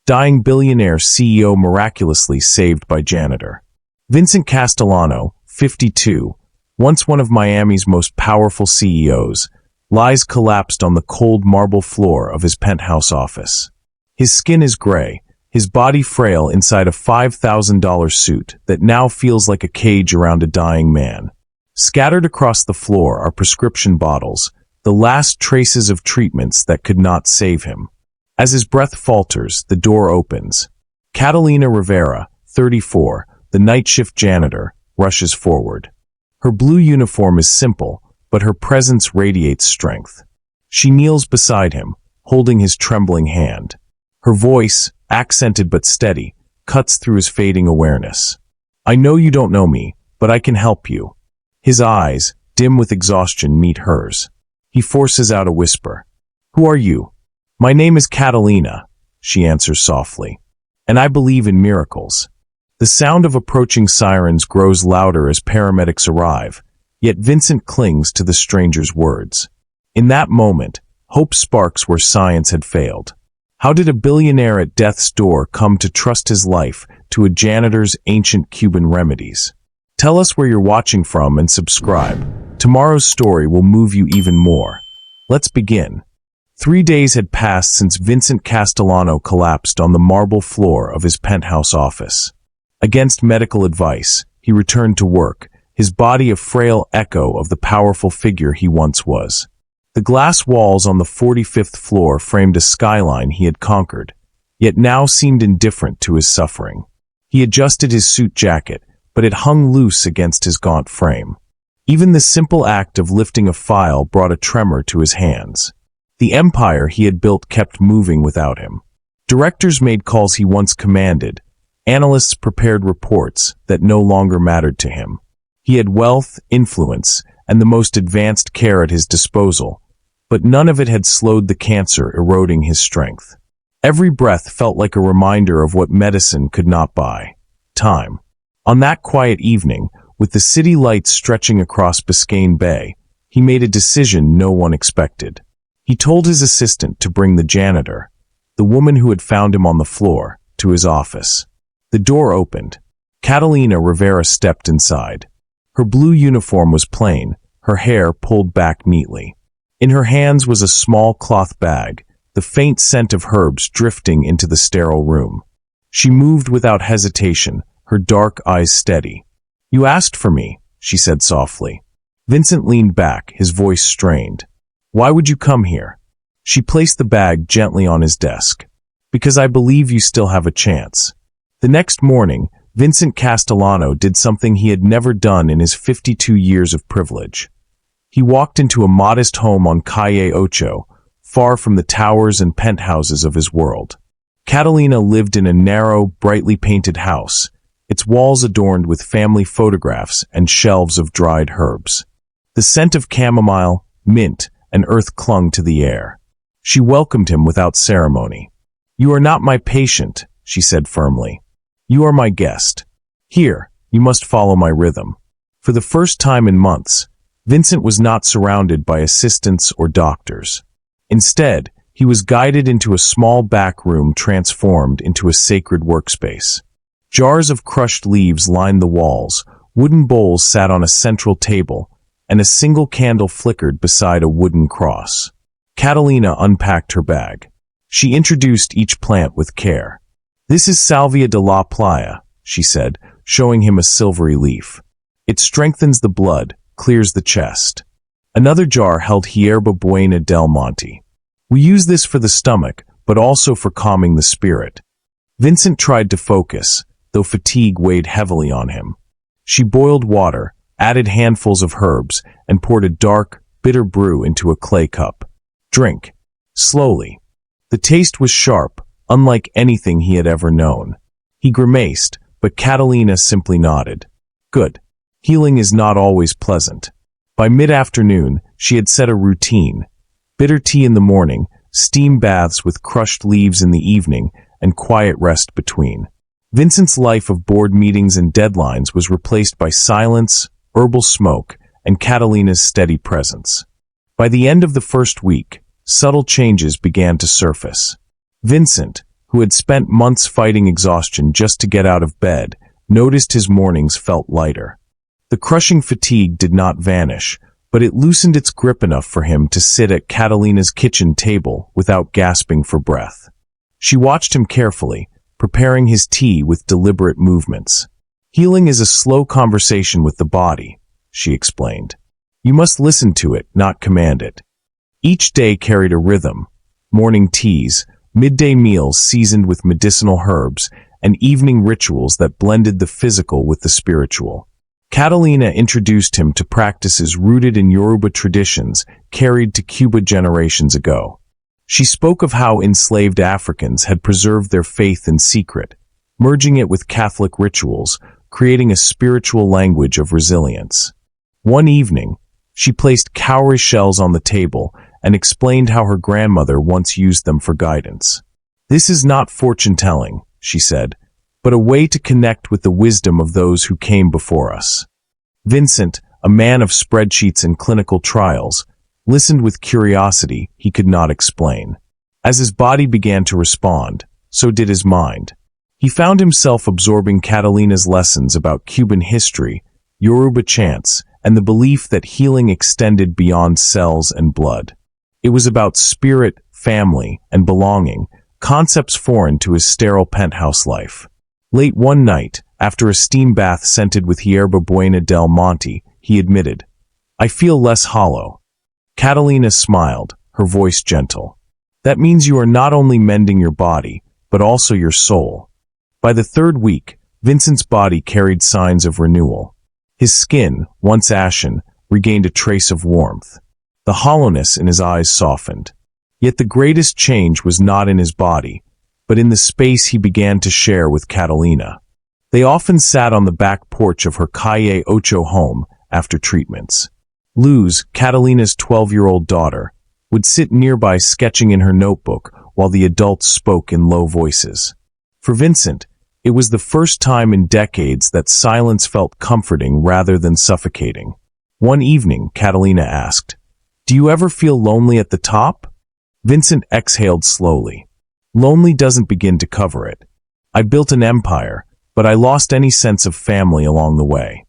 Dying billionaire CEO miraculously saved by janitor. Vincent Castellano, 52, once one of Miami's most powerful CEOs, lies collapsed on the cold marble floor of his penthouse office. His skin is gray, his body frail inside a $5,000 suit that now feels like a cage around a dying man. Scattered across the floor are prescription bottles, the last traces of treatments that could not save him. As his breath falters, the door opens. Catalina Rivera, 34, the night shift janitor, rushes forward. Her blue uniform is simple, but her presence radiates strength. She kneels beside him, holding his trembling hand. Her voice, accented but steady, cuts through his fading awareness. "I know you don't know me, but I can help you." His eyes, dim with exhaustion, meet hers. He forces out a whisper. "Who are you?" "My name is Catalina," she answers softly. "And I believe in miracles." The sound of approaching sirens grows louder as paramedics arrive, yet Vincent clings to the stranger's words. In that moment, hope sparks where science had failed. How did a billionaire at death's door come to trust his life to a janitor's ancient Cuban remedies? Tell us where you're watching from and subscribe. Tomorrow's story will move you even more. Let's begin. 3 days had passed since Vincent Castellano collapsed on the marble floor of his penthouse office. Against medical advice, he returned to work, his body a frail echo of the powerful figure he once was. The glass walls on the 45th floor framed a skyline he had conquered, yet now seemed indifferent to his suffering. He adjusted his suit jacket, but it hung loose against his gaunt frame. Even the simple act of lifting a file brought a tremor to his hands. The empire he had built kept moving without him. Directors made calls he once commanded. Analysts prepared reports that no longer mattered to him. He had wealth, influence, and the most advanced care at his disposal, but none of it had slowed the cancer eroding his strength. Every breath felt like a reminder of what medicine could not buy: time. On that quiet evening, with the city lights stretching across Biscayne Bay, he made a decision no one expected. He told his assistant to bring the janitor, the woman who had found him on the floor, to his office. The door opened. Catalina Rivera stepped inside. Her blue uniform was plain, her hair pulled back neatly. In her hands was a small cloth bag, the faint scent of herbs drifting into the sterile room. She moved without hesitation, her dark eyes steady. "You asked for me," she said softly. Vincent leaned back, his voice strained. "Why would you come here?" She placed the bag gently on his desk. "Because I believe you still have a chance." The next morning, Vincent Castellano did something he had never done in his 52 years of privilege. He walked into a modest home on Calle Ocho, far from the towers and penthouses of his world. Catalina lived in a narrow, brightly painted house, its walls adorned with family photographs and shelves of dried herbs. The scent of chamomile, mint, and earth clung to the air. She welcomed him without ceremony. "You are not my patient," she said firmly. "You are my guest. Here, you must follow my rhythm." For the first time in months, Vincent was not surrounded by assistants or doctors. Instead, he was guided into a small back room transformed into a sacred workspace. Jars of crushed leaves lined the walls, wooden bowls sat on a central table, and a single candle flickered beside a wooden cross. Catalina unpacked her bag. She introduced each plant with care. "This is Salvia de la Playa," she said, showing him a silvery leaf. "It strengthens the blood, clears the chest." Another jar held Hierba Buena del Monte. "We use this for the stomach, but also for calming the spirit." Vincent tried to focus, though fatigue weighed heavily on him. She boiled water, added handfuls of herbs, and poured a dark, bitter brew into a clay cup. "Drink." Slowly. The taste was sharp, unlike anything he had ever known. He grimaced, but Catalina simply nodded. "Good. Healing is not always pleasant." By mid-afternoon, she had set a routine. Bitter tea in the morning, steam baths with crushed leaves in the evening, and quiet rest between. Vincent's life of board meetings and deadlines was replaced by silence, herbal smoke, and Catalina's steady presence. By the end of the first week, subtle changes began to surface. Vincent, who who had spent months fighting exhaustion just to get out of bed, noticed his mornings felt lighter. The crushing fatigue did not vanish, but it loosened its grip enough for him to sit at Catalina's kitchen table without gasping for breath. She watched him carefully, preparing his tea with deliberate movements. "Healing is a slow conversation with the body," she explained. "You must listen to it, not command it." Each day carried a rhythm: morning teas, midday meals seasoned with medicinal herbs, and evening rituals that blended the physical with the spiritual. Catalina introduced him to practices rooted in Yoruba traditions carried to Cuba generations ago. She spoke of how enslaved Africans had preserved their faith in secret, merging it with Catholic rituals, creating a spiritual language of resilience. One evening, she placed cowrie shells on the table and explained how her grandmother once used them for guidance. "This is not fortune-telling," she said, "but a way to connect with the wisdom of those who came before us." Vincent, a man of spreadsheets and clinical trials, listened with curiosity he could not explain. As his body began to respond, so did his mind. He found himself absorbing Catalina's lessons about Cuban history, Yoruba chants, and the belief that healing extended beyond cells and blood. It was about spirit, family, and belonging, concepts foreign to his sterile penthouse life. Late one night, after a steam bath scented with Hierba Buena del Monte, he admitted, "I feel less hollow." Catalina smiled, her voice gentle. "That means you are not only mending your body, but also your soul." By the third week, Vincent's body carried signs of renewal. His skin, once ashen, regained a trace of warmth. The hollowness in his eyes softened. Yet the greatest change was not in his body, but in the space he began to share with Catalina. They often sat on the back porch of her Calle Ocho home after treatments. Luz, Catalina's 12-year-old daughter, would sit nearby sketching in her notebook while the adults spoke in low voices. For Vincent, it was the first time in decades that silence felt comforting rather than suffocating. One evening, Catalina asked, "Do you ever feel lonely at the top?" Vincent exhaled slowly. "Lonely doesn't begin to cover it. I built an empire, but I lost any sense of family along the way.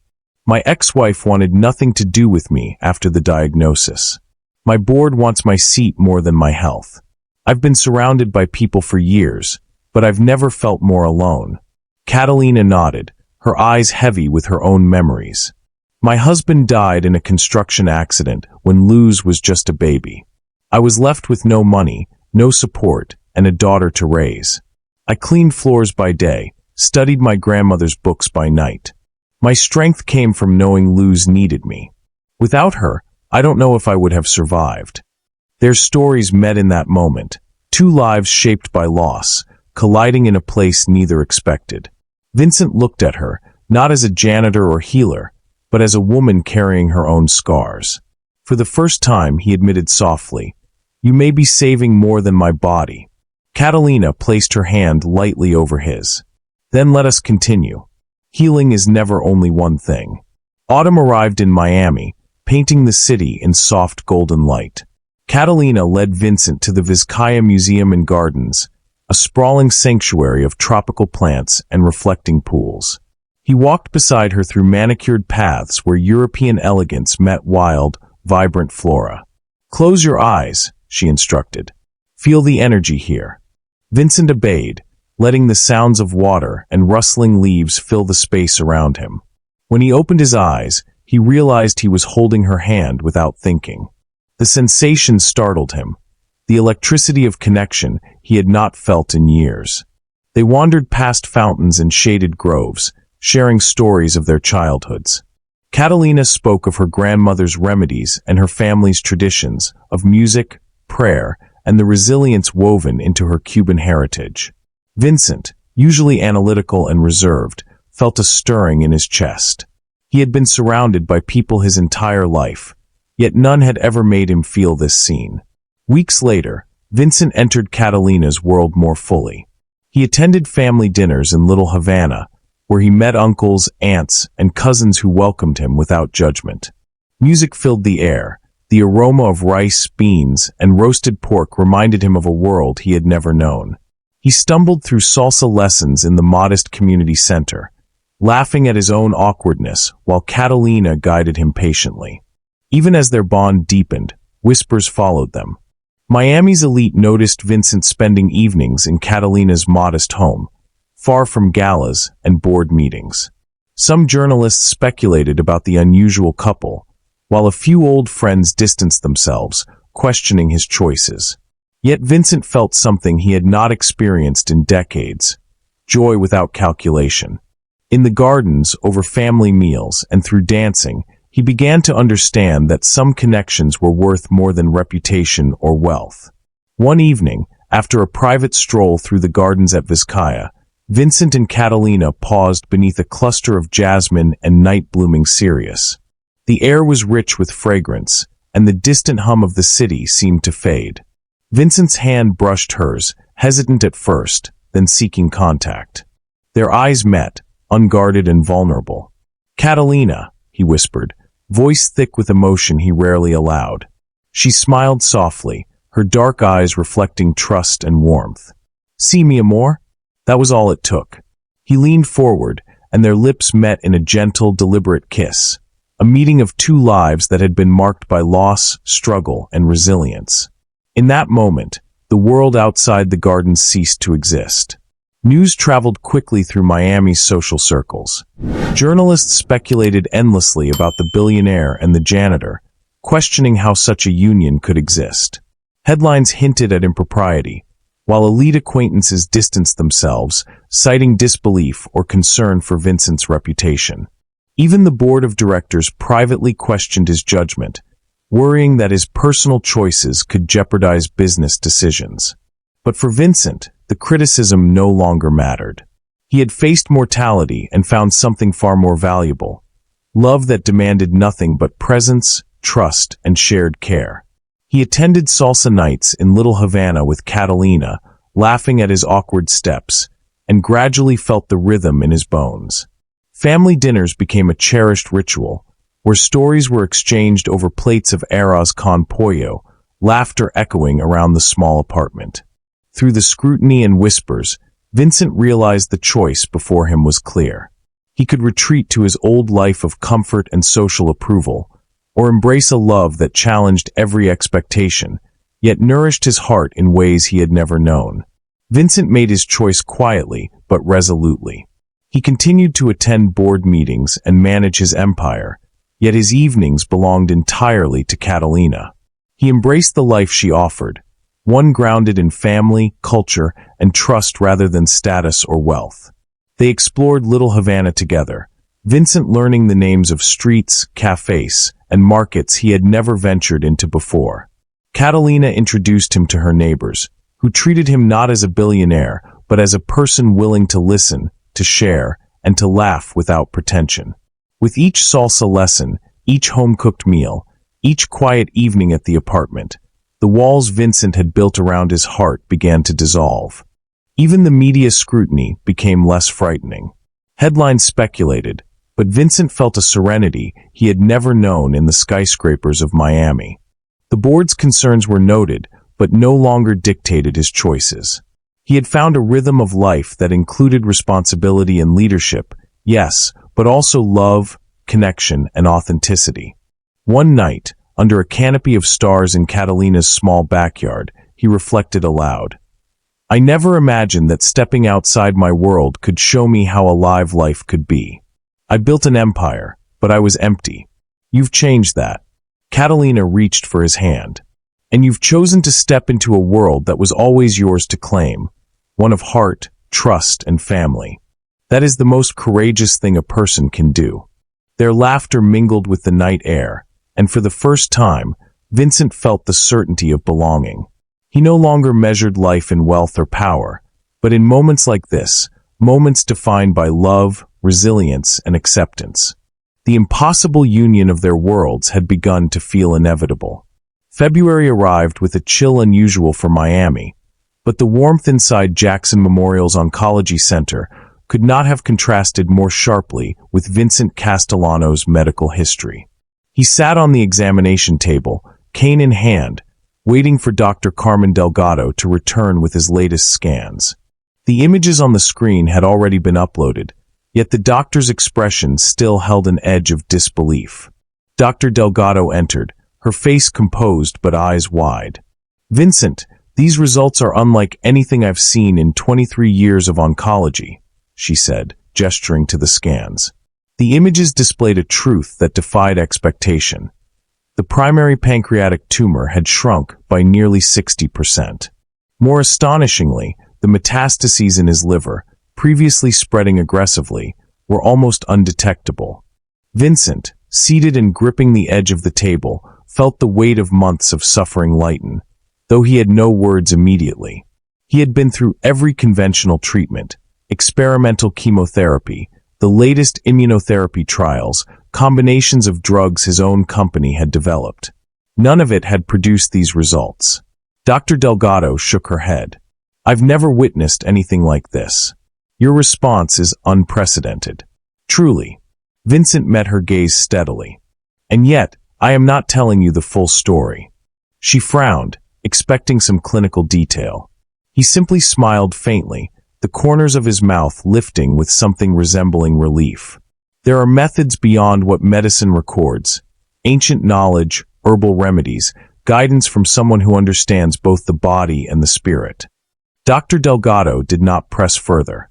My ex-wife wanted nothing to do with me after the diagnosis. My board wants my seat more than my health. I've been surrounded by people for years, but I've never felt more alone." Catalina nodded, her eyes heavy with her own memories. "My husband died in a construction accident when Luz was just a baby. I was left with no money, no support, and a daughter to raise. I cleaned floors by day, studied my grandmother's books by night. My strength came from knowing Luz needed me. Without her, I don't know if I would have survived." Their stories met in that moment, two lives shaped by loss, colliding in a place neither expected. Vincent looked at her, not as a janitor or healer, but as a woman carrying her own scars. For the first time, he admitted softly, "You may be saving more than my body." Catalina placed her hand lightly over his. "Then let us continue. Healing is never only one thing." Autumn arrived in Miami, painting the city in soft golden light. Catalina led Vincent to the Vizcaya Museum and Gardens, a sprawling sanctuary of tropical plants and reflecting pools. He walked beside her through manicured paths where European elegance met wild, vibrant flora. "Close your eyes," she instructed. "Feel the energy here." Vincent obeyed, letting the sounds of water and rustling leaves fill the space around him. When he opened his eyes, he realized he was holding her hand without thinking. The sensation startled him, the electricity of connection he had not felt in years. They wandered past fountains and shaded groves, sharing stories of their childhoods. Catalina spoke of her grandmother's remedies and her family's traditions, of music, prayer, and the resilience woven into her Cuban heritage. Vincent, usually analytical and reserved, felt a stirring in his chest. He had been surrounded by people his entire life, yet none had ever made him feel this seen. Weeks later, Vincent entered Catalina's world more fully. He attended family dinners in Little Havana, where he met uncles, aunts, and cousins who welcomed him without judgment. Music filled the air. The aroma of rice, beans, and roasted pork reminded him of a world he had never known. He stumbled through salsa lessons in the modest community center, laughing at his own awkwardness while Catalina guided him patiently. Even as their bond deepened, whispers followed them. Miami's elite noticed Vincent spending evenings in Catalina's modest home, far from galas and board meetings. Some journalists speculated about the unusual couple, while a few old friends distanced themselves, questioning his choices. Yet Vincent felt something he had not experienced in decades: joy without calculation. In the gardens, over family meals, and through dancing, he began to understand that some connections were worth more than reputation or wealth. One evening, after a private stroll through the gardens at Vizcaya, Vincent and Catalina paused beneath a cluster of jasmine and night-blooming cereus. The air was rich with fragrance, and the distant hum of the city seemed to fade. Vincent's hand brushed hers, hesitant at first, then seeking contact. Their eyes met, unguarded and vulnerable. "Catalina," he whispered, voice thick with emotion he rarely allowed. She smiled softly, her dark eyes reflecting trust and warmth. "See, mi amor?" That was all it took. He leaned forward, and their lips met in a gentle, deliberate kiss, a meeting of two lives that had been marked by loss, struggle, and resilience. In that moment, the world outside the gardens ceased to exist. News traveled quickly through Miami's social circles. Journalists speculated endlessly about the billionaire and the janitor, questioning how such a union could exist. Headlines hinted at impropriety, while elite acquaintances distanced themselves, citing disbelief or concern for Vincent's reputation. Even the board of directors privately questioned his judgment, worrying that his personal choices could jeopardize business decisions. But for Vincent, the criticism no longer mattered. He had faced mortality and found something far more valuable: love that demanded nothing but presence, trust, and shared care. He attended salsa nights in Little Havana with Catalina, laughing at his awkward steps, and gradually felt the rhythm in his bones. Family dinners became a cherished ritual, where stories were exchanged over plates of arroz con pollo, laughter echoing around the small apartment. Through the scrutiny and whispers, Vincent realized the choice before him was clear. He could retreat to his old life of comfort and social approval, or embrace a love that challenged every expectation, yet nourished his heart in ways he had never known. Vincent made his choice quietly, but resolutely. He continued to attend board meetings and manage his empire, yet his evenings belonged entirely to Catalina. He embraced the life she offered, one grounded in family, culture, and trust rather than status or wealth. They explored Little Havana together, Vincent learning the names of streets, cafes, and markets he had never ventured into before. Catalina introduced him to her neighbors, who treated him not as a billionaire, but as a person willing to listen, to share, and to laugh without pretension. With each salsa lesson, each home-cooked meal, each quiet evening at the apartment, the walls Vincent had built around his heart began to dissolve. Even the media scrutiny became less frightening. Headlines speculated, but Vincent felt a serenity he had never known in the skyscrapers of Miami. The board's concerns were noted, but no longer dictated his choices. He had found a rhythm of life that included responsibility and leadership, yes, but also love, connection, and authenticity. One night, under a canopy of stars in Catalina's small backyard, he reflected aloud. "I never imagined that stepping outside my world could show me how alive life could be. I built an empire, but I was empty. You've changed that." Catalina reached for his hand. "And you've chosen to step into a world that was always yours to claim, one of heart, trust, and family. That is the most courageous thing a person can do." Their laughter mingled with the night air, and for the first time, Vincent felt the certainty of belonging. He no longer measured life in wealth or power, but in moments like this, moments defined by love, resilience, and acceptance. The impossible union of their worlds had begun to feel inevitable. February arrived with a chill unusual for Miami, but the warmth inside Jackson Memorial's Oncology Center could not have contrasted more sharply with Vincent Castellano's medical history. He sat on the examination table, cane in hand, waiting for Dr. Carmen Delgado to return with his latest scans. The images on the screen had already been uploaded, yet the doctor's expression still held an edge of disbelief. Dr. Delgado entered, her face composed but eyes wide. "Vincent, these results are unlike anything I've seen in 23 years of oncology," she said, gesturing to the scans. The images displayed a truth that defied expectation. The primary pancreatic tumor had shrunk by nearly 60%. More astonishingly, the metastases in his liver, previously spreading aggressively, were almost undetectable. Vincent, seated and gripping the edge of the table, felt the weight of months of suffering lighten, though he had no words immediately. He had been through every conventional treatment, experimental chemotherapy, the latest immunotherapy trials, combinations of drugs his own company had developed. None of it had produced these results. Dr. Delgado shook her head. "I've never witnessed anything like this. Your response is unprecedented." "Truly." Vincent met her gaze steadily. "And yet, I am not telling you the full story." She frowned, expecting some clinical detail. He simply smiled faintly, the corners of his mouth lifting with something resembling relief. "There are methods beyond what medicine records, ancient knowledge, herbal remedies, guidance from someone who understands both the body and the spirit." Dr. Delgado did not press further.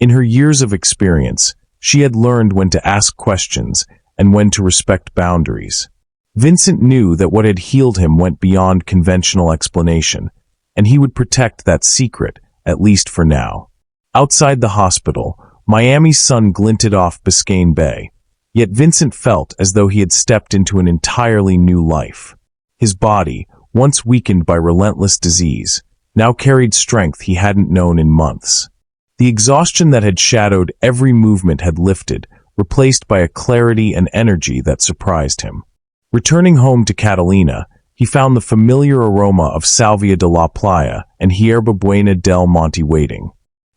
In her years of experience, she had learned when to ask questions and when to respect boundaries. Vincent knew that what had healed him went beyond conventional explanation, and he would protect that secret, at least for now. Outside the hospital, Miami's sun glinted off Biscayne Bay, yet Vincent felt as though he had stepped into an entirely new life. His body, once weakened by relentless disease, now carried strength he hadn't known in months. The exhaustion that had shadowed every movement had lifted, replaced by a clarity and energy that surprised him. Returning home to Catalina, he found the familiar aroma of Salvia de la Playa and Hierba Buena del Monte waiting.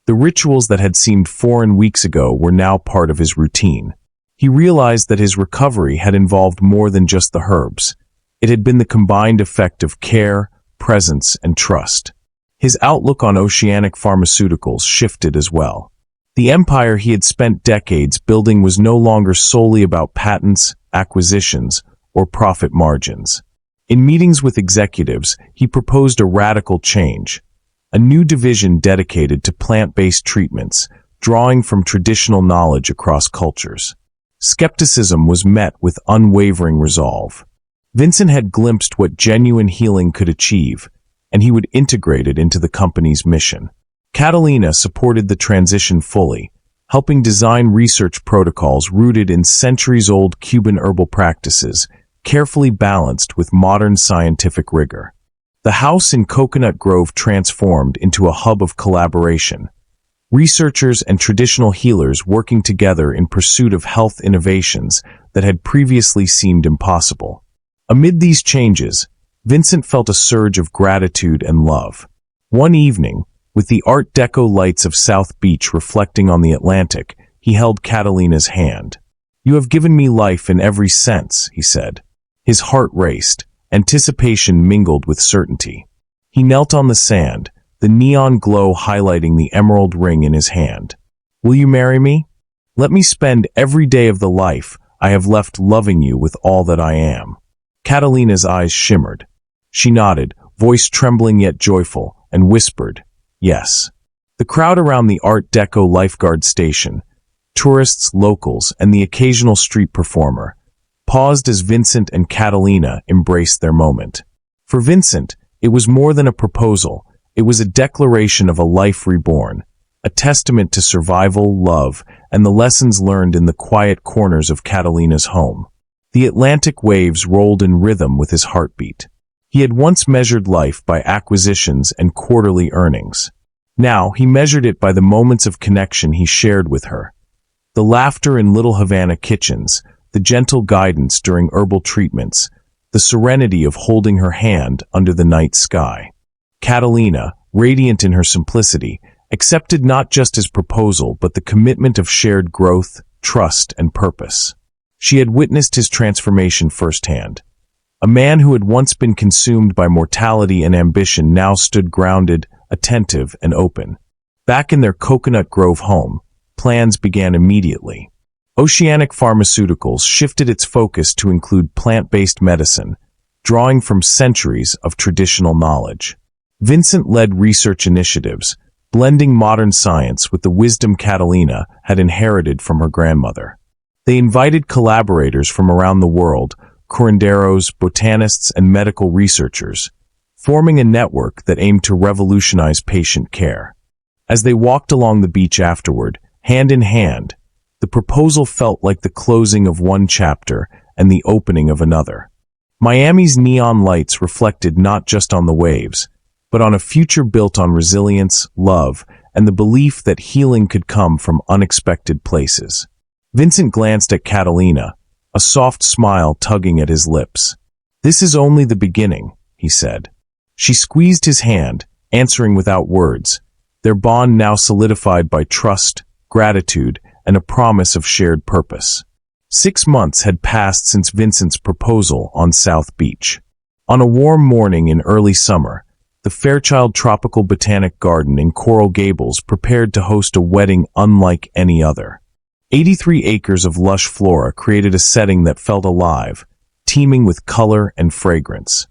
The rituals that had seemed foreign weeks ago were now part of his routine. He realized that his recovery had involved more than just the herbs. It had been the combined effect of care, presence, and trust. His outlook on oceanic pharmaceuticals shifted as well. The empire he had spent decades building was no longer solely about patents, acquisitions, or profit margins. In meetings with executives, he proposed a radical change, a new division dedicated to plant-based treatments, drawing from traditional knowledge across cultures. Skepticism was met with unwavering resolve. Vincent had glimpsed what genuine healing could achieve, and he would integrate it into the company's mission. Catalina supported the transition fully, helping design research protocols rooted in centuries-old Cuban herbal practices, carefully balanced with modern scientific rigor. The house in Coconut Grove transformed into a hub of collaboration, researchers and traditional healers working together in pursuit of health innovations that had previously seemed impossible. Amid these changes, Vincent felt a surge of gratitude and love. One evening, with the Art Deco lights of South Beach reflecting on the Atlantic, he held Catalina's hand. "You have given me life in every sense," he said. His heart raced, anticipation mingled with certainty. He knelt on the sand, the neon glow highlighting the emerald ring in his hand. "Will you marry me? Let me spend every day of the life I have left loving you with all that I am." Catalina's eyes shimmered. She nodded, voice trembling yet joyful, and whispered, "Yes." The crowd around the Art Deco lifeguard station, tourists, locals, and the occasional street performer, paused as Vincent and Catalina embraced their moment. For Vincent, it was more than a proposal. It was a declaration of a life reborn, a testament to survival, love, and the lessons learned in the quiet corners of Catalina's home. The Atlantic waves rolled in rhythm with his heartbeat. He had once measured life by acquisitions and quarterly earnings. Now he measured it by the moments of connection he shared with her. The laughter in Little Havana kitchens, the gentle guidance during herbal treatments, the serenity of holding her hand under the night sky. Catalina, radiant in her simplicity, accepted not just his proposal but the commitment of shared growth, trust, and purpose. She had witnessed his transformation firsthand. A man who had once been consumed by mortality and ambition now stood grounded, attentive, and open. Back in their Coconut Grove home, plans began immediately. Oceanic Pharmaceuticals shifted its focus to include plant-based medicine, drawing from centuries of traditional knowledge. Vincent led research initiatives, blending modern science with the wisdom Catalina had inherited from her grandmother. They invited collaborators from around the world, curanderos, botanists, and medical researchers, forming a network that aimed to revolutionize patient care. As they walked along the beach afterward, hand in hand, the proposal felt like the closing of one chapter and the opening of another. Miami's neon lights reflected not just on the waves, but on a future built on resilience, love, and the belief that healing could come from unexpected places. Vincent glanced at Catalina, a soft smile tugging at his lips. "This is only the beginning," he said. She squeezed his hand, answering without words, their bond now solidified by trust, gratitude, and a promise of shared purpose. 6 months had passed since Vincent's proposal on South Beach. On a warm morning in early summer, the Fairchild Tropical Botanic Garden in Coral Gables prepared to host a wedding unlike any other. 83 acres of lush flora created a setting that felt alive, teeming with color and fragrance.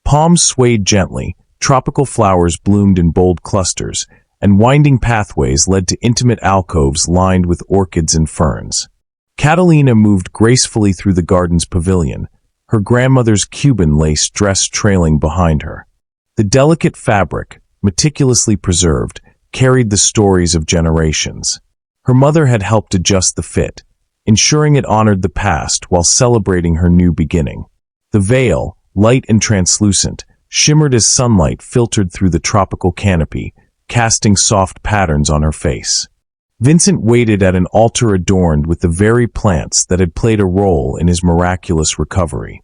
Palms swayed gently, tropical flowers bloomed in bold clusters, and winding pathways led to intimate alcoves lined with orchids and ferns. Catalina moved gracefully through the garden's pavilion, her grandmother's Cuban lace dress trailing behind her. The delicate fabric, meticulously preserved, carried the stories of generations. Her mother had helped adjust the fit, ensuring it honored the past while celebrating her new beginning. The veil, light and translucent, shimmered as sunlight filtered through the tropical canopy, casting soft patterns on her face. Vincent waited at an altar adorned with the very plants that had played a role in his miraculous recovery.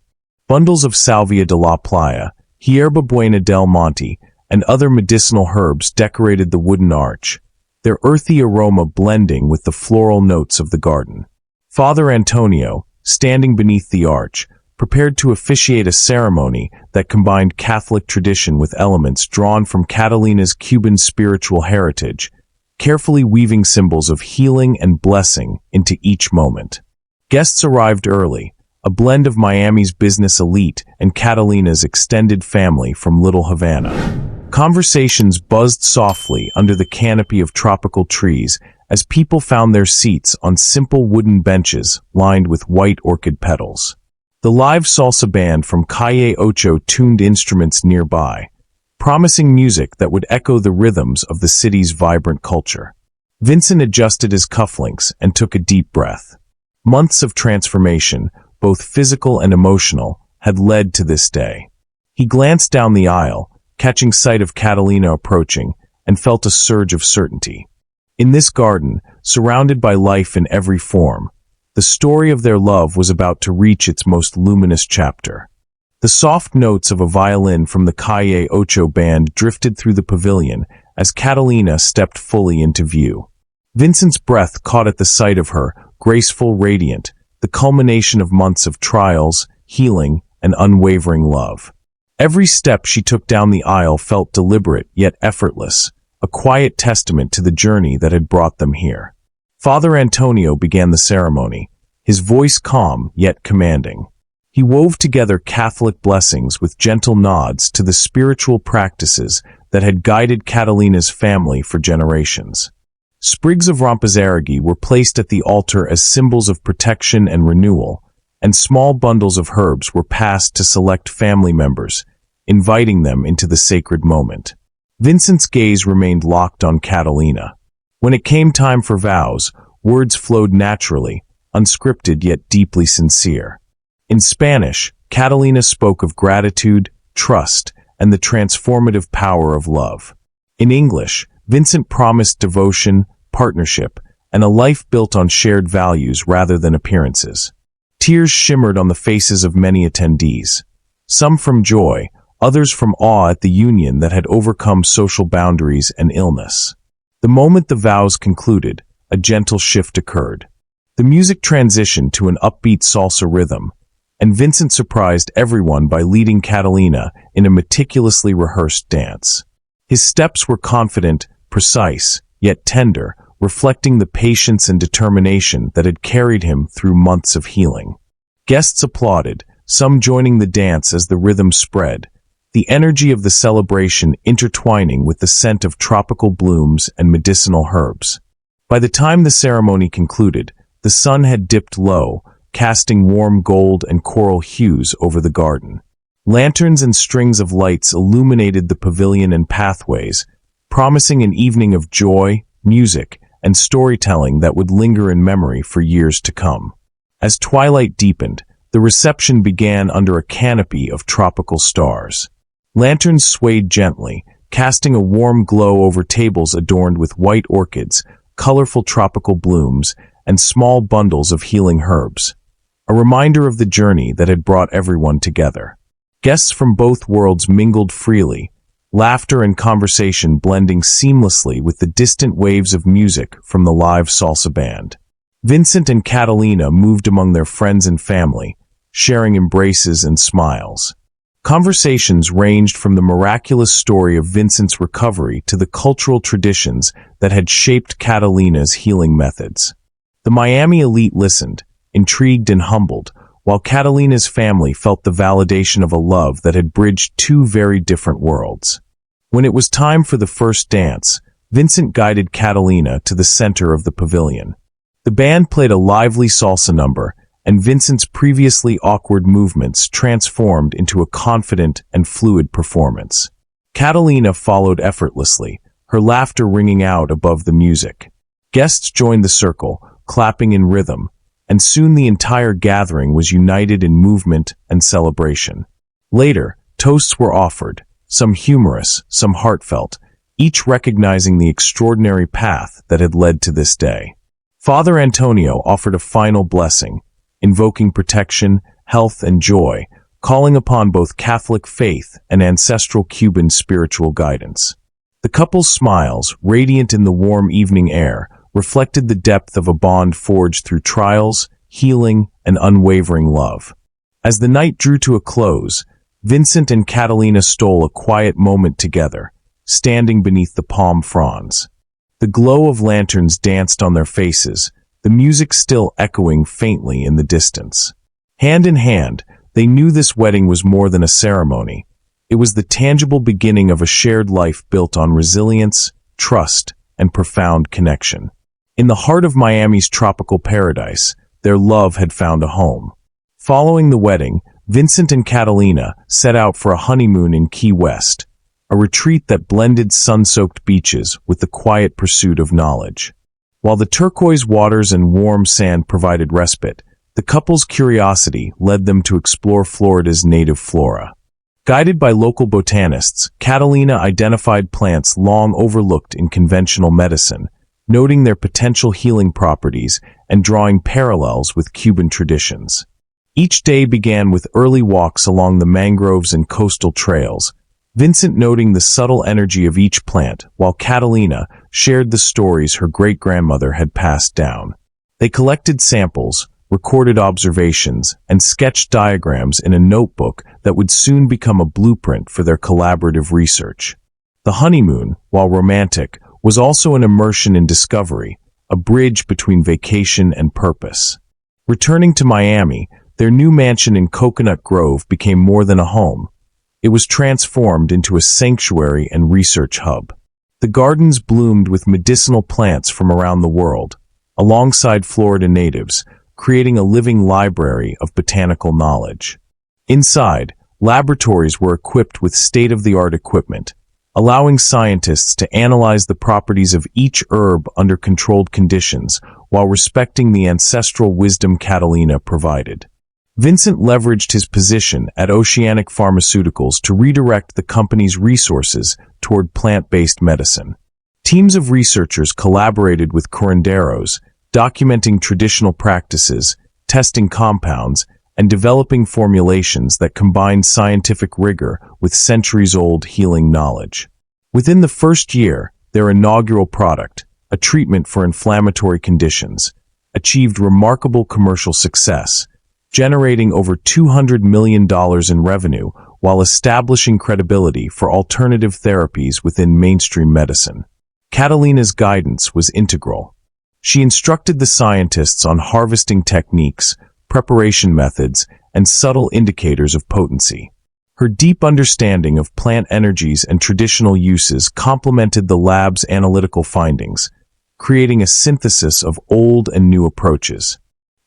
Bundles of Salvia de la Playa, Hierba Buena del Monte, and other medicinal herbs decorated the wooden arch, their earthy aroma blending with the floral notes of the garden. Father Antonio, standing beneath the arch, prepared to officiate a ceremony that combined Catholic tradition with elements drawn from Catalina's Cuban spiritual heritage, carefully weaving symbols of healing and blessing into each moment. Guests arrived early, a blend of Miami's business elite and Catalina's extended family from Little Havana. Conversations buzzed softly under the canopy of tropical trees as people found their seats on simple wooden benches lined with white orchid petals. The live salsa band from Calle Ocho tuned instruments nearby, promising music that would echo the rhythms of the city's vibrant culture. Vincent adjusted his cufflinks and took a deep breath. Months of transformation, both physical and emotional, had led to this day. He glanced down the aisle, catching sight of Catalina approaching, and felt a surge of certainty. In this garden, surrounded by life in every form, the story of their love was about to reach its most luminous chapter. The soft notes of a violin from the Calle Ocho band drifted through the pavilion as Catalina stepped fully into view. Vincent's breath caught at the sight of her, graceful, radiant, the culmination of months of trials, healing, and unwavering love. Every step she took down the aisle felt deliberate yet effortless, a quiet testament to the journey that had brought them here. Father Antonio began the ceremony, his voice calm yet commanding. He wove together Catholic blessings with gentle nods to the spiritual practices that had guided Catalina's family for generations. Sprigs of rompazarigi were placed at the altar as symbols of protection and renewal, and small bundles of herbs were passed to select family members, inviting them into the sacred moment. Vincent's gaze remained locked on Catalina. When it came time for vows, words flowed naturally, unscripted yet deeply sincere. In Spanish, Catalina spoke of gratitude, trust, and the transformative power of love. In English, Vincent promised devotion, partnership, and a life built on shared values rather than appearances. Tears shimmered on the faces of many attendees, some from joy, others from awe at the union that had overcome social boundaries and illness. The moment the vows concluded, a gentle shift occurred. The music transitioned to an upbeat salsa rhythm, and Vincent surprised everyone by leading Catalina in a meticulously rehearsed dance. His steps were confident, precise, yet tender, reflecting the patience and determination that had carried him through months of healing. Guests applauded, some joining the dance as the rhythm spread, the energy of the celebration intertwining with the scent of tropical blooms and medicinal herbs. By the time the ceremony concluded, the sun had dipped low, casting warm gold and coral hues over the garden. Lanterns and strings of lights illuminated the pavilion and pathways, promising an evening of joy, music, and storytelling that would linger in memory for years to come. As twilight deepened, the reception began under a canopy of tropical stars. Lanterns swayed gently, casting a warm glow over tables adorned with white orchids, colorful tropical blooms, and small bundles of healing herbs. A reminder of the journey that had brought everyone together. Guests from both worlds mingled freely, laughter and conversation blending seamlessly with the distant waves of music from the live salsa band. Vincent and Catalina moved among their friends and family, sharing embraces and smiles. Conversations ranged from the miraculous story of Vincent's recovery to the cultural traditions that had shaped Catalina's healing methods. The Miami elite listened, intrigued and humbled, while Catalina's family felt the validation of a love that had bridged two very different worlds. When it was time for the first dance, Vincent guided Catalina to the center of the pavilion. The band played a lively salsa number, and Vincent's previously awkward movements transformed into a confident and fluid performance. Catalina followed effortlessly, her laughter ringing out above the music. Guests joined the circle, clapping in rhythm, and soon the entire gathering was united in movement and celebration. Later, toasts were offered, some humorous, some heartfelt, each recognizing the extraordinary path that had led to this day. Father Antonio offered a final blessing, invoking protection, health, and joy, calling upon both Catholic faith and ancestral Cuban spiritual guidance. The couple's smiles, radiant in the warm evening air, reflected the depth of a bond forged through trials, healing, and unwavering love. As the night drew to a close, Vincent and Catalina stole a quiet moment together, standing beneath the palm fronds. The glow of lanterns danced on their faces, the music still echoing faintly in the distance. Hand in hand, they knew this wedding was more than a ceremony. It was the tangible beginning of a shared life built on resilience, trust, and profound connection. In the heart of Miami's tropical paradise, their love had found a home. Following the wedding, Vincent and Catalina set out for a honeymoon in Key West, a retreat that blended sun-soaked beaches with the quiet pursuit of knowledge. While the turquoise waters and warm sand provided respite, the couple's curiosity led them to explore Florida's native flora. Guided by local botanists, Catalina identified plants long overlooked in conventional medicine, noting their potential healing properties and drawing parallels with Cuban traditions. Each day began with early walks along the mangroves and coastal trails, Vincent noting the subtle energy of each plant, while Catalina shared the stories her great-grandmother had passed down. They collected samples, recorded observations, and sketched diagrams in a notebook that would soon become a blueprint for their collaborative research. The honeymoon, while romantic, was also an immersion in discovery, a bridge between vacation and purpose. Returning to Miami, their new mansion in Coconut Grove became more than a home. It was transformed into a sanctuary and research hub. The gardens bloomed with medicinal plants from around the world, alongside Florida natives, creating a living library of botanical knowledge. Inside, laboratories were equipped with state-of-the-art equipment, allowing scientists to analyze the properties of each herb under controlled conditions while respecting the ancestral wisdom Catalina provided. Vincent leveraged his position at Oceanic Pharmaceuticals to redirect the company's resources toward plant-based medicine. Teams of researchers collaborated with curanderos, documenting traditional practices, testing compounds, and developing formulations that combine scientific rigor with centuries-old healing knowledge. Within the first year, their inaugural product, a treatment for inflammatory conditions, achieved remarkable commercial success, generating over $200 million in revenue while establishing credibility for alternative therapies within mainstream medicine. Catalina's guidance was integral. She instructed the scientists on harvesting techniques, preparation methods, and subtle indicators of potency. Her deep understanding of plant energies and traditional uses complemented the lab's analytical findings, creating a synthesis of old and new approaches.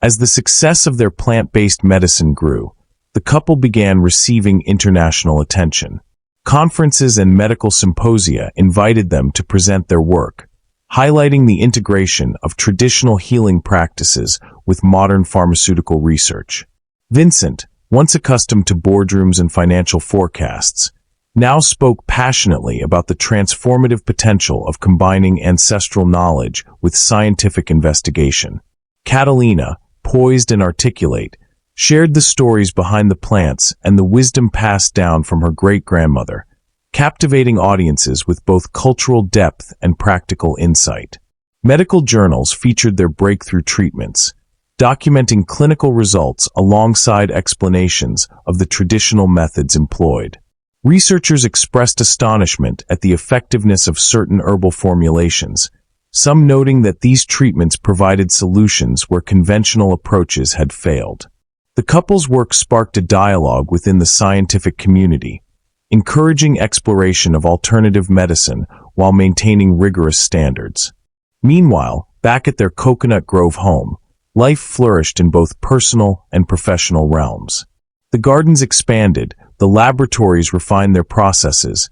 As the success of their plant-based medicine grew, the couple began receiving international attention. Conferences and medical symposia invited them to present their work, highlighting the integration of traditional healing practices with modern pharmaceutical research. Vincent, once accustomed to boardrooms and financial forecasts, now spoke passionately about the transformative potential of combining ancestral knowledge with scientific investigation. Catalina, poised and articulate, shared the stories behind the plants and the wisdom passed down from her great-grandmother, captivating audiences with both cultural depth and practical insight. Medical journals featured their breakthrough treatments, documenting clinical results alongside explanations of the traditional methods employed. Researchers expressed astonishment at the effectiveness of certain herbal formulations, some noting that these treatments provided solutions where conventional approaches had failed. The couple's work sparked a dialogue within the scientific community, encouraging exploration of alternative medicine while maintaining rigorous standards. Meanwhile, back at their Coconut Grove home, life flourished in both personal and professional realms. The gardens expanded, the laboratories refined their processes,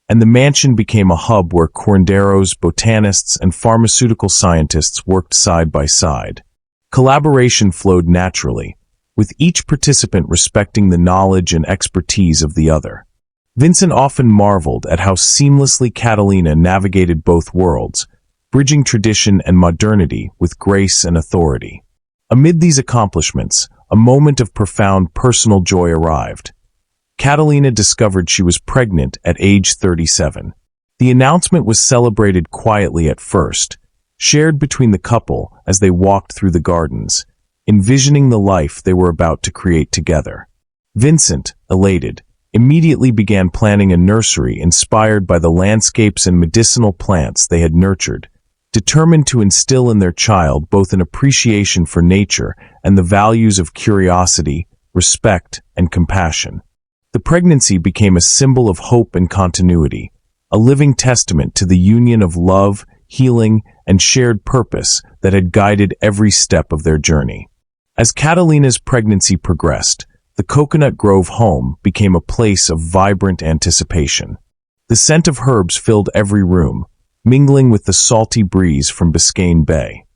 and the mansion became a hub where curanderos, botanists, and pharmaceutical scientists worked side by side. Collaboration flowed naturally, with each participant respecting the knowledge and expertise of the other. Vincent often marveled at how seamlessly Catalina navigated both worlds, bridging tradition and modernity with grace and authority. Amid these accomplishments, a moment of profound personal joy arrived. Catalina discovered she was pregnant at age 37. The announcement was celebrated quietly at first, shared between the couple as they walked through the gardens, envisioning the life they were about to create together. Vincent, elated, immediately began planning a nursery inspired by the landscapes and medicinal plants they had nurtured, determined to instill in their child both an appreciation for nature and the values of curiosity, respect, and compassion. The pregnancy became a symbol of hope and continuity, a living testament to the union of love, healing, and shared purpose that had guided every step of their journey. As Catalina's pregnancy progressed, the Coconut Grove home became a place of vibrant anticipation. The scent of herbs filled every room, mingling with the salty breeze from Biscayne Bay.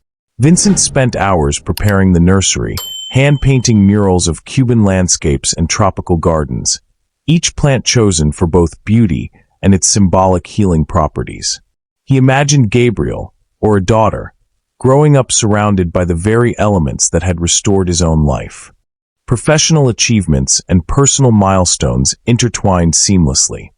Vincent spent hours preparing the nursery, hand-painting murals of Cuban landscapes and tropical gardens, each plant chosen for both beauty and its symbolic healing properties. He imagined Gabriel, or a daughter, growing up surrounded by the very elements that had restored his own life. Professional achievements and personal milestones intertwined seamlessly.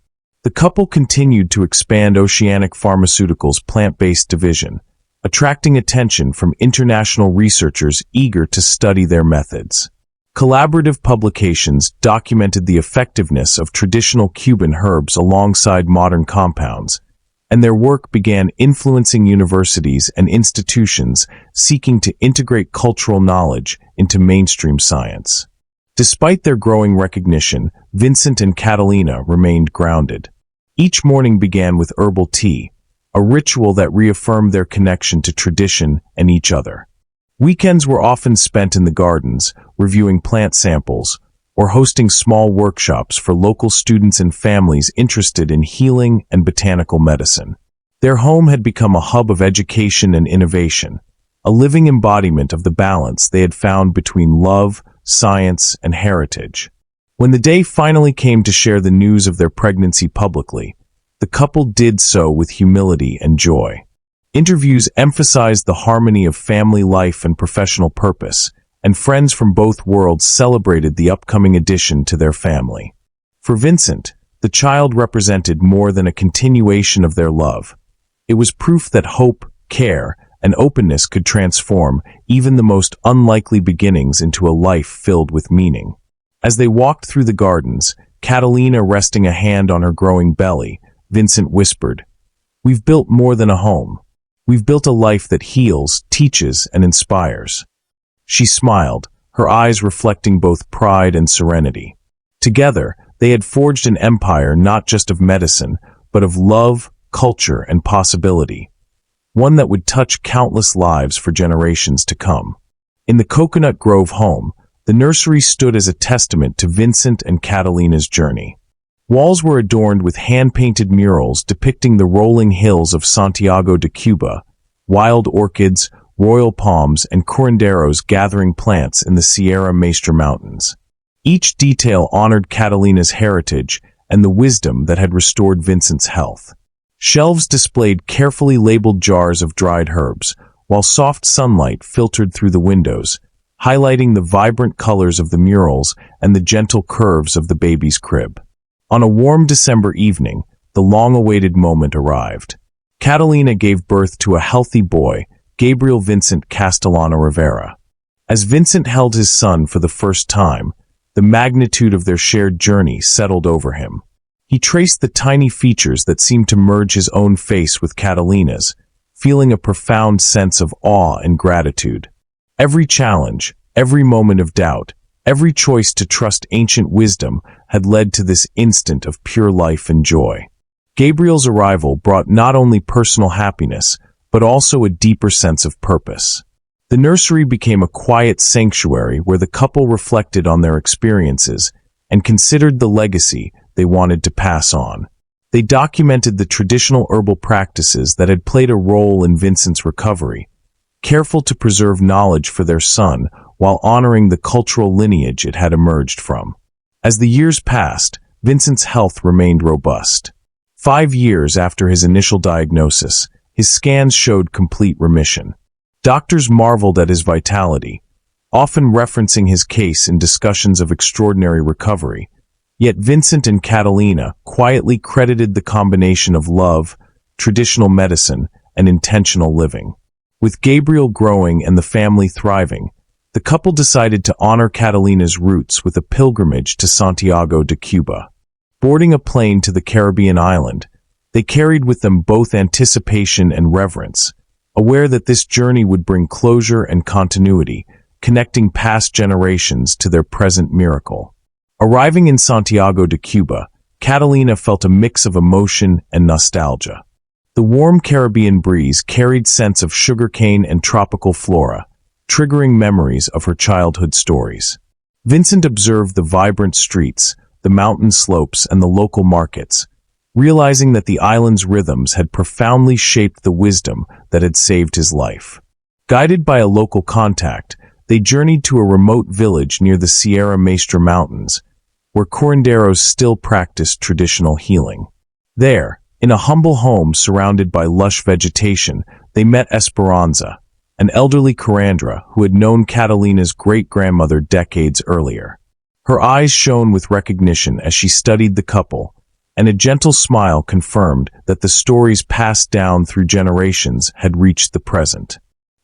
The couple continued to expand Oceanic Pharmaceuticals' plant-based division, attracting attention from international researchers eager to study their methods. Collaborative publications documented the effectiveness of traditional Cuban herbs alongside modern compounds, and their work began influencing universities and institutions seeking to integrate cultural knowledge into mainstream science. Despite their growing recognition, Vincent and Catalina remained grounded. Each morning began with herbal tea, a ritual that reaffirmed their connection to tradition and each other. Weekends were often spent in the gardens, reviewing plant samples, or hosting small workshops for local students and families interested in healing and botanical medicine. Their home had become a hub of education and innovation, a living embodiment of the balance they had found between love, science, and heritage. When the day finally came to share the news of their pregnancy publicly, the couple did so with humility and joy. Interviews emphasized the harmony of family life and professional purpose, and friends from both worlds celebrated the upcoming addition to their family. For Vincent, the child represented more than a continuation of their love. It was proof that hope, care, and openness could transform even the most unlikely beginnings into a life filled with meaning. As they walked through the gardens, Catalina resting a hand on her growing belly, Vincent whispered, We've built more than a home. We've built a life that heals, teaches, and inspires." She smiled, her eyes reflecting both pride and serenity. Together, they had forged an empire not just of medicine, but of love, culture, and possibility. One that would touch countless lives for generations to come. In the Coconut Grove home, the nursery stood as a testament to Vincent and Catalina's journey. Walls were adorned with hand-painted murals depicting the rolling hills of Santiago de Cuba, wild orchids, royal palms, and curanderos gathering plants in the Sierra Maestra Mountains. Each detail honored Catalina's heritage and the wisdom that had restored Vincent's health. Shelves displayed carefully labeled jars of dried herbs, while soft sunlight filtered through the windows, highlighting the vibrant colors of the murals and the gentle curves of the baby's crib. On a warm December evening, the long-awaited moment arrived. Catalina gave birth to a healthy boy, Gabriel Vincent Castellano Rivera. As Vincent held his son for the first time, the magnitude of their shared journey settled over him. He traced the tiny features that seemed to merge his own face with Catalina's, feeling a profound sense of awe and gratitude. Every challenge, every moment of doubt, every choice to trust ancient wisdom had led to this instant of pure life and joy. Gabriel's arrival brought not only personal happiness, but also a deeper sense of purpose. The nursery became a quiet sanctuary where the couple reflected on their experiences and considered the legacy they wanted to pass on. They documented the traditional herbal practices that had played a role in Vincent's recovery, careful to preserve knowledge for their son while honoring the cultural lineage it had emerged from. As the years passed, Vincent's health remained robust. 5 years after his initial diagnosis, his scans showed complete remission. Doctors marveled at his vitality, often referencing his case in discussions of extraordinary recovery. Yet Vincent and Catalina quietly credited the combination of love, traditional medicine, and intentional living. With Gabriel growing and the family thriving, the couple decided to honor Catalina's roots with a pilgrimage to Santiago de Cuba. Boarding a plane to the Caribbean island, they carried with them both anticipation and reverence, aware that this journey would bring closure and continuity, connecting past generations to their present miracle. Arriving in Santiago de Cuba, Catalina felt a mix of emotion and nostalgia. The warm Caribbean breeze carried scents of sugarcane and tropical flora, triggering memories of her childhood stories. Vincent observed the vibrant streets, the mountain slopes, and the local markets, realizing that the island's rhythms had profoundly shaped the wisdom that had saved his life. Guided by a local contact, they journeyed to a remote village near the Sierra Maestra Mountains, where curanderos still practiced traditional healing. There, in a humble home surrounded by lush vegetation, they met Esperanza, an elderly curandera who had known Catalina's great-grandmother decades earlier. Her eyes shone with recognition as she studied the couple, and a gentle smile confirmed that the stories passed down through generations had reached the present.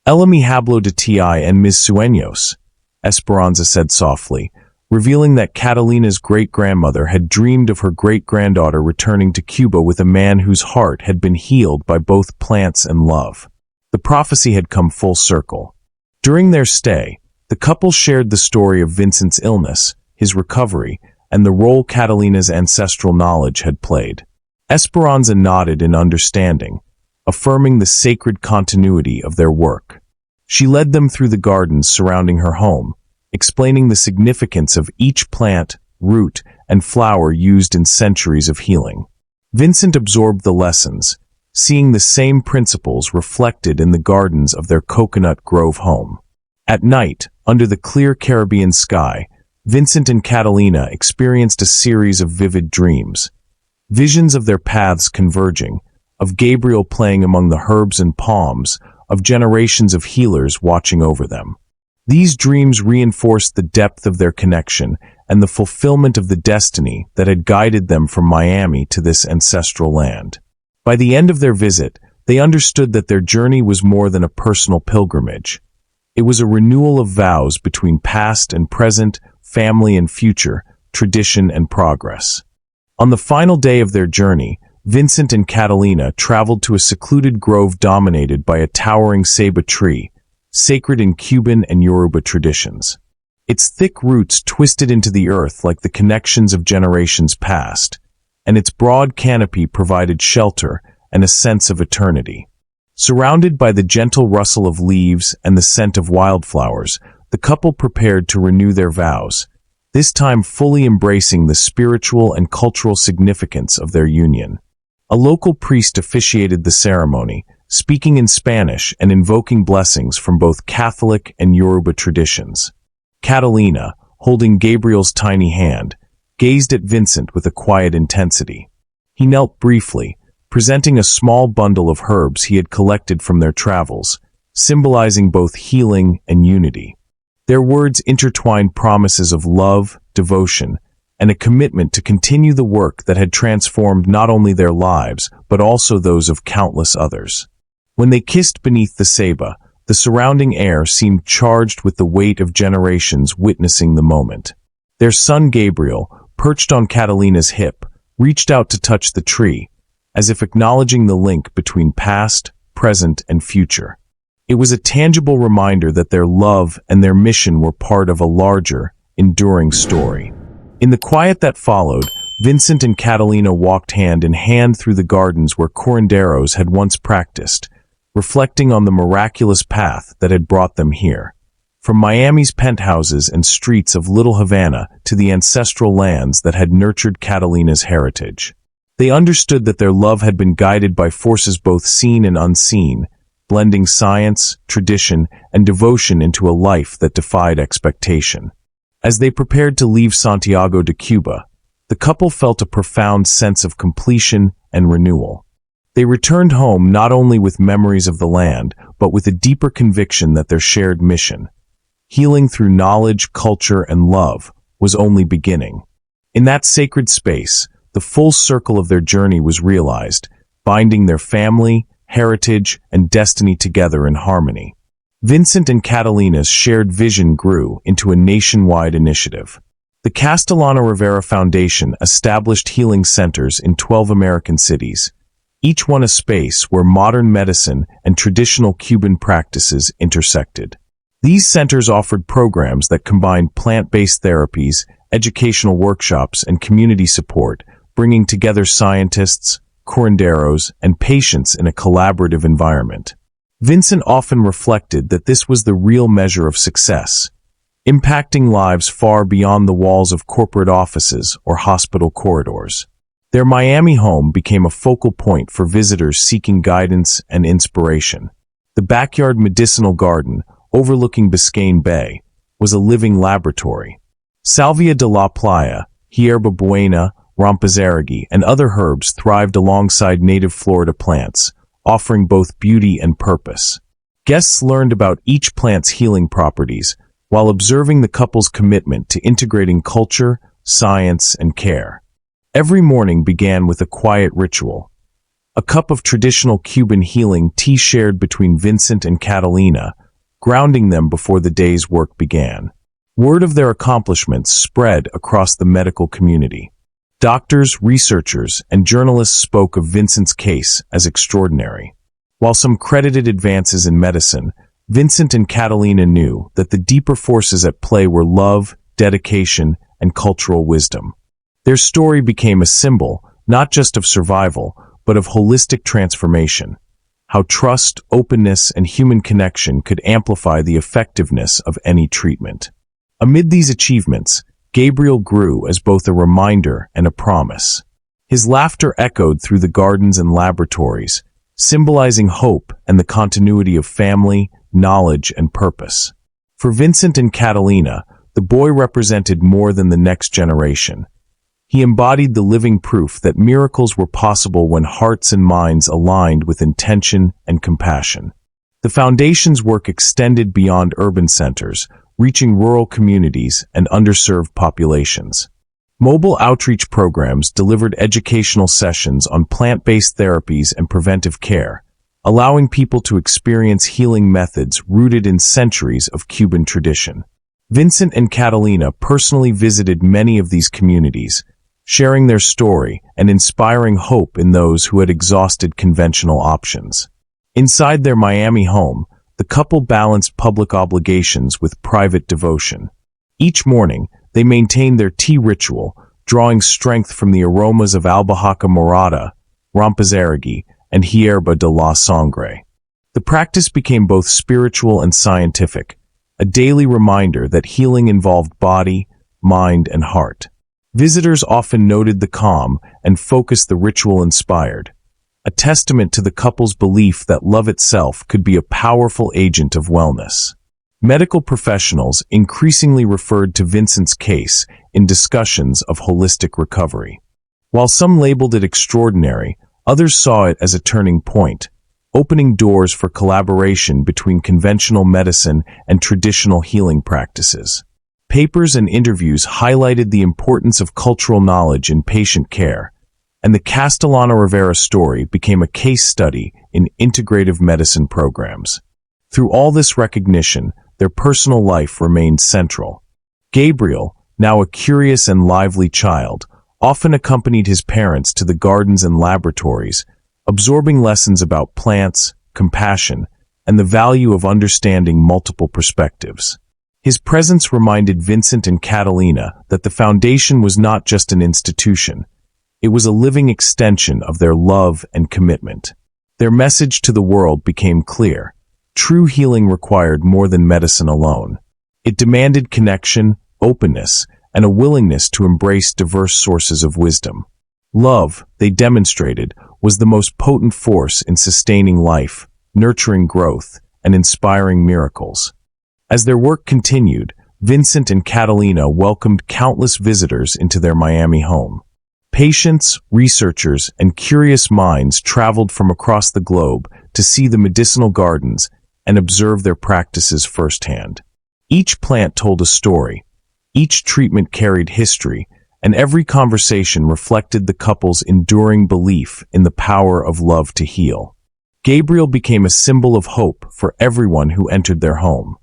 "Ella me hablo de ti and mis sueños," Esperanza said softly, revealing that Catalina's great-grandmother had dreamed of her great-granddaughter returning to Cuba with a man whose heart had been healed by both plants and love. The prophecy had come full circle. During their stay, the couple shared the story of Vincent's illness, his recovery, and the role Catalina's ancestral knowledge had played. Esperanza nodded in understanding, affirming the sacred continuity of their work. She led them through the gardens surrounding her home, explaining the significance of each plant, root, and flower used in centuries of healing. Vincent absorbed the lessons, seeing the same principles reflected in the gardens of their Coconut Grove home. At night, under the clear Caribbean sky, Vincent and Catalina experienced a series of vivid dreams. Visions of their paths converging, of Gabriel playing among the herbs and palms, of generations of healers watching over them. These dreams reinforced the depth of their connection and the fulfillment of the destiny that had guided them from Miami to this ancestral land. By the end of their visit, they understood that their journey was more than a personal pilgrimage. It was a renewal of vows between past and present, family and future, tradition and progress. On the final day of their journey, Vincent and Catalina traveled to a secluded grove dominated by a towering ceiba tree, sacred in Cuban and Yoruba traditions. Its thick roots twisted into the earth like the connections of generations past, and its broad canopy provided shelter and a sense of eternity. Surrounded by the gentle rustle of leaves and the scent of wildflowers, the couple prepared to renew their vows, this time fully embracing the spiritual and cultural significance of their union. A local priest officiated the ceremony, speaking in Spanish and invoking blessings from both Catholic and Yoruba traditions. Catalina, holding Gabriel's tiny hand, gazed at Vincent with a quiet intensity. He knelt briefly, presenting a small bundle of herbs he had collected from their travels, symbolizing both healing and unity. Their words intertwined promises of love, devotion, and a commitment to continue the work that had transformed not only their lives, but also those of countless others. When they kissed beneath the ceiba, the surrounding air seemed charged with the weight of generations witnessing the moment. Their son Gabriel, perched on Catalina's hip, reached out to touch the tree, as if acknowledging the link between past, present, and future. It was a tangible reminder that their love and their mission were part of a larger, enduring story. In the quiet that followed, Vincent and Catalina walked hand in hand through the gardens where curanderos had once practiced, reflecting on the miraculous path that had brought them here. From Miami's penthouses and streets of Little Havana to the ancestral lands that had nurtured Catalina's heritage. They understood that their love had been guided by forces both seen and unseen, blending science, tradition, and devotion into a life that defied expectation. As they prepared to leave Santiago de Cuba, the couple felt a profound sense of completion and renewal. They returned home not only with memories of the land, but with a deeper conviction that their shared mission, healing through knowledge, culture, and love, was only beginning. In that sacred space, the full circle of their journey was realized, binding their family, heritage, and destiny together in harmony. Vincent and Catalina's shared vision grew into a nationwide initiative. The Castellano Rivera Foundation established healing centers in 12 American cities, each one a space where modern medicine and traditional Cuban practices intersected. These centers offered programs that combined plant-based therapies, educational workshops, and community support, bringing together scientists, curanderos, and patients in a collaborative environment. Vincent often reflected that this was the real measure of success, impacting lives far beyond the walls of corporate offices or hospital corridors. Their Miami home became a focal point for visitors seeking guidance and inspiration. The backyard medicinal garden, overlooking Biscayne Bay, was a living laboratory. Salvia de la Playa, hierba buena, rompazarigi, and other herbs thrived alongside native Florida plants, offering both beauty and purpose. Guests learned about each plant's healing properties, while observing the couple's commitment to integrating culture, science, and care. Every morning began with a quiet ritual. A cup of traditional Cuban healing tea shared between Vincent and Catalina, grounding them before the day's work began. Word of their accomplishments spread across the medical community. Doctors, researchers, and journalists spoke of Vincent's case as extraordinary. While some credited advances in medicine, Vincent and Catalina knew that the deeper forces at play were love, dedication, and cultural wisdom. Their story became a symbol, not just of survival, but of holistic transformation. How trust, openness, and human connection could amplify the effectiveness of any treatment. Amid these achievements, Gabriel grew as both a reminder and a promise. His laughter echoed through the gardens and laboratories, symbolizing hope and the continuity of family, knowledge, and purpose. For Vincent and Catalina, the boy represented more than the next generation. He embodied the living proof that miracles were possible when hearts and minds aligned with intention and compassion. The foundation's work extended beyond urban centers, reaching rural communities and underserved populations. Mobile outreach programs delivered educational sessions on plant-based therapies and preventive care, allowing people to experience healing methods rooted in centuries of Cuban tradition. Vincent and Catalina personally visited many of these communities, sharing their story and inspiring hope in those who had exhausted conventional options. Inside their Miami home, the couple balanced public obligations with private devotion. Each morning, they maintained their tea ritual, drawing strength from the aromas of albahaca morada, rompazarigui, and hierba de la sangre. The practice became both spiritual and scientific, a daily reminder that healing involved body, mind, and heart. Visitors often noted the calm and focus the ritual inspired, a testament to the couple's belief that love itself could be a powerful agent of wellness. Medical professionals increasingly referred to Vincent's case in discussions of holistic recovery. While some labeled it extraordinary, others saw it as a turning point, opening doors for collaboration between conventional medicine and traditional healing practices. Papers and interviews highlighted the importance of cultural knowledge in patient care, and the Castellano Rivera story became a case study in integrative medicine programs. Through all this recognition, their personal life remained central. Gabriel, now a curious and lively child, often accompanied his parents to the gardens and laboratories, absorbing lessons about plants, compassion, and the value of understanding multiple perspectives. His presence reminded Vincent and Catalina that the foundation was not just an institution. It was a living extension of their love and commitment. Their message to the world became clear. True healing required more than medicine alone. It demanded connection, openness, and a willingness to embrace diverse sources of wisdom. Love, they demonstrated, was the most potent force in sustaining life, nurturing growth, and inspiring miracles. As their work continued, Vincent and Catalina welcomed countless visitors into their Miami home. Patients, researchers, and curious minds traveled from across the globe to see the medicinal gardens and observe their practices firsthand. Each plant told a story, each treatment carried history, and every conversation reflected the couple's enduring belief in the power of love to heal. Gabriel became a symbol of hope for everyone who entered their home.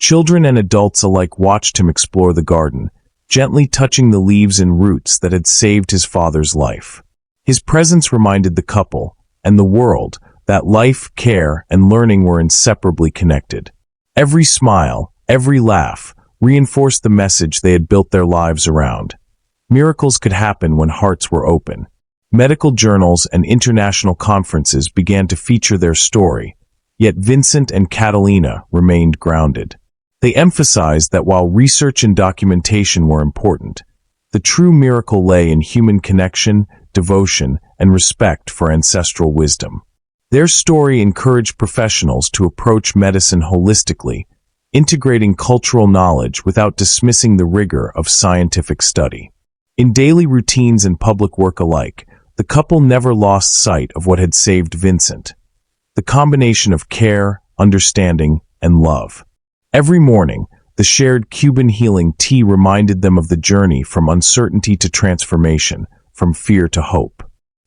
Children and adults alike watched him explore the garden, gently touching the leaves and roots that had saved his father's life. His presence reminded the couple, and the world, that life, care, and learning were inseparably connected. Every smile, every laugh, reinforced the message they had built their lives around. Miracles could happen when hearts were open. Medical journals and international conferences began to feature their story, yet Vincent and Catalina remained grounded. They emphasized that while research and documentation were important, the true miracle lay in human connection, devotion, and respect for ancestral wisdom. Their story encouraged professionals to approach medicine holistically, integrating cultural knowledge without dismissing the rigor of scientific study. In daily routines and public work alike, the couple never lost sight of what had saved Vincent: the combination of care, understanding, and love. Every morning, the shared Cuban healing tea reminded them of the journey from uncertainty to transformation, from fear to hope.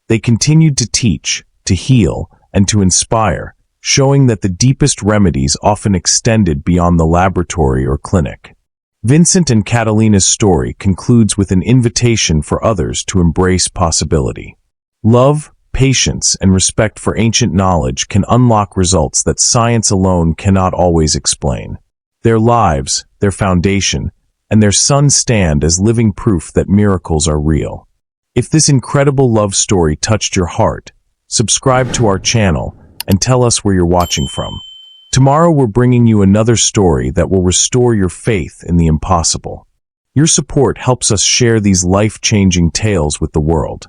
They continued to teach, to heal, and to inspire, showing that the deepest remedies often extended beyond the laboratory or clinic. Vincent and Catalina's story concludes with an invitation for others to embrace possibility. Love, patience, and respect for ancient knowledge can unlock results that science alone cannot always explain. Their lives, their foundation, and their son stand as living proof that miracles are real. If this incredible love story touched your heart, subscribe to our channel and tell us where you're watching from. Tomorrow we're bringing you another story that will restore your faith in the impossible. Your support helps us share these life-changing tales with the world.